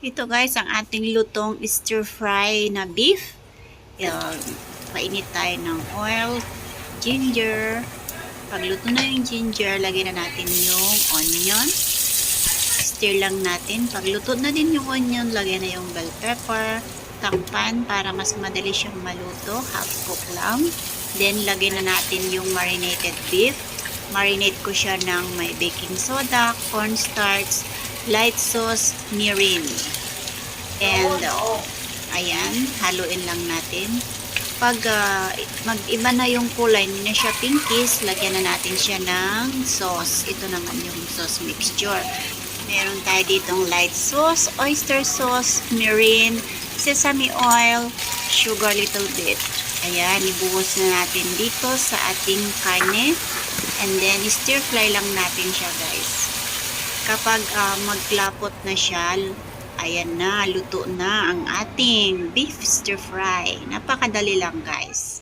Ito guys, ang ating lutong stir fry na beef. Painit tayo ng oil, ginger. Pagluto na yung ginger, lagyan na natin yung onion. Stir lang natin. Pagluto na din yung onion, lagyan na yung bell pepper. Takpan para mas madali siyang maluto. Half cook lang. Then, lagyan na natin yung marinated beef. Marinate ko siya ng may baking soda, cornstarch, light sauce, mirin. And, ayan, haluin lang natin. Pag mag-iba na yung kulay, hindi na siya pinkish, lagyan na natin siya ng sauce. Ito naman yung sauce mixture. Meron tayo ditong light sauce, oyster sauce, mirin, sesame oil, sugar little bit. Ayan, ibuhos na natin dito sa ating karne. And then, stir fry lang natin siya guys. Kapag maglapot na siya, ayan na, luto na ang ating beef stir fry. Napakadali lang guys.